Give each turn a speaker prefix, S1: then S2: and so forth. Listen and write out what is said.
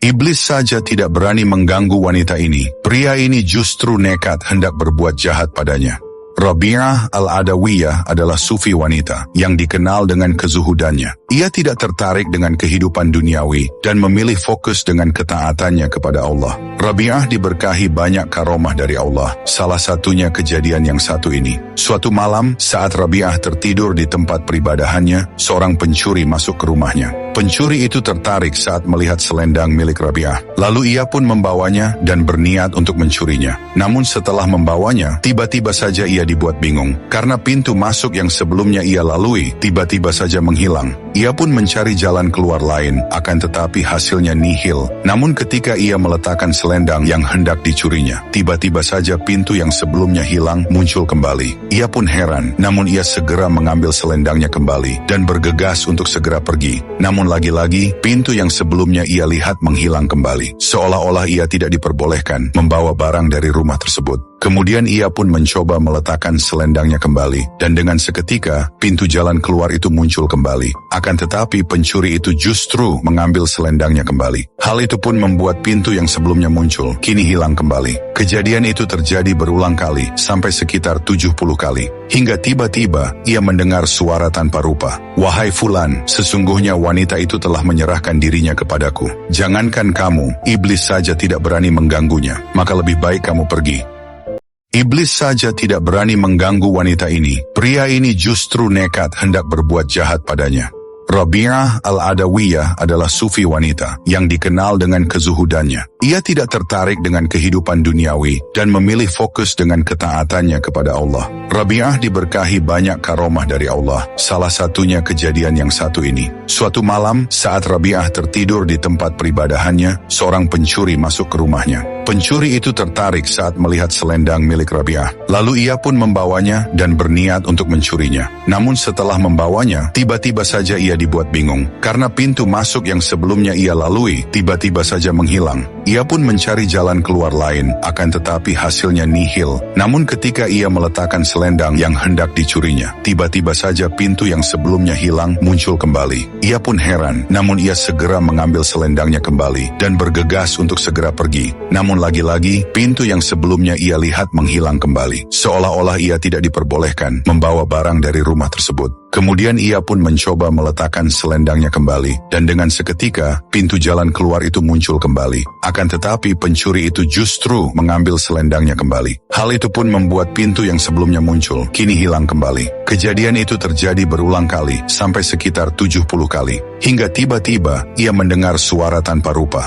S1: Iblis saja tidak berani mengganggu wanita ini. Pria ini justru nekat hendak berbuat jahat padanya. Rabi'ah al-Adawiyah adalah sufi wanita yang dikenal dengan kezuhudannya. Ia tidak tertarik dengan kehidupan duniawi dan memilih fokus dengan ketaatannya kepada Allah. Rabi'ah diberkahi banyak karomah dari Allah. Salah satunya kejadian yang satu ini. Suatu malam saat Rabi'ah tertidur di tempat peribadahannya, seorang pencuri masuk ke rumahnya. Pencuri itu tertarik saat melihat selendang milik Rabi'ah. Lalu ia pun membawanya dan berniat untuk mencurinya. Namun setelah membawanya, tiba-tiba saja ia dibuat bingung. Karena pintu masuk yang sebelumnya ia lalui, tiba-tiba saja menghilang. Ia pun mencari jalan keluar lain, akan tetapi hasilnya nihil. Namun ketika ia meletakkan selendang yang hendak dicurinya, tiba-tiba saja pintu yang sebelumnya hilang muncul kembali. Ia pun heran, namun ia segera mengambil selendangnya kembali dan bergegas untuk segera pergi. Namun lagi-lagi, pintu yang sebelumnya ia lihat menghilang kembali. Seolah-olah ia tidak diperbolehkan membawa barang dari rumah tersebut. Kemudian ia pun mencoba meletakkan selendangnya kembali, dan dengan seketika, pintu jalan keluar itu muncul kembali. Akan tetapi pencuri itu justru mengambil selendangnya kembali. Hal itu pun membuat pintu yang sebelumnya muncul, kini hilang kembali. Kejadian itu terjadi berulang kali, sampai sekitar 70 kali. Hingga tiba-tiba, ia mendengar suara tanpa rupa. "Wahai Fulan, sesungguhnya wanita itu telah menyerahkan dirinya kepadaku. Jangankan kamu, iblis saja tidak berani mengganggunya, maka lebih baik kamu pergi." Iblis saja tidak berani mengganggu wanita ini. Pria ini justru nekat hendak berbuat jahat padanya. Rabi'ah al-Adawiyah adalah sufi wanita yang dikenal dengan kezuhudannya. Ia tidak tertarik dengan kehidupan duniawi dan memilih fokus dengan ketaatannya kepada Allah. Rabi'ah diberkahi banyak karomah dari Allah. Salah satunya kejadian yang satu ini. Suatu malam saat Rabi'ah tertidur di tempat peribadahannya, seorang pencuri masuk ke rumahnya. Pencuri itu tertarik saat melihat selendang milik Rabi'ah. Lalu ia pun membawanya dan berniat untuk mencurinya. Namun setelah membawanya, tiba-tiba saja ia dibuat bingung. Karena pintu masuk yang sebelumnya ia lalui, tiba-tiba saja menghilang. Ia pun mencari jalan keluar lain, akan tetapi hasilnya nihil. Namun ketika ia meletakkan selendang yang hendak dicurinya, tiba-tiba saja pintu yang sebelumnya hilang muncul kembali. Ia pun heran, namun ia segera mengambil selendangnya kembali dan bergegas untuk segera pergi. Namun lagi-lagi, pintu yang sebelumnya ia lihat menghilang kembali. Seolah-olah ia tidak diperbolehkan membawa barang dari rumah tersebut. Kemudian ia pun mencoba meletakkan selendangnya kembali, dan dengan seketika, pintu jalan keluar itu muncul kembali. Akan tetapi pencuri itu justru mengambil selendangnya kembali. Hal itu pun membuat pintu yang sebelumnya muncul, kini hilang kembali. Kejadian itu terjadi berulang kali, sampai sekitar 70 kali. Hingga tiba-tiba, ia mendengar suara tanpa rupa.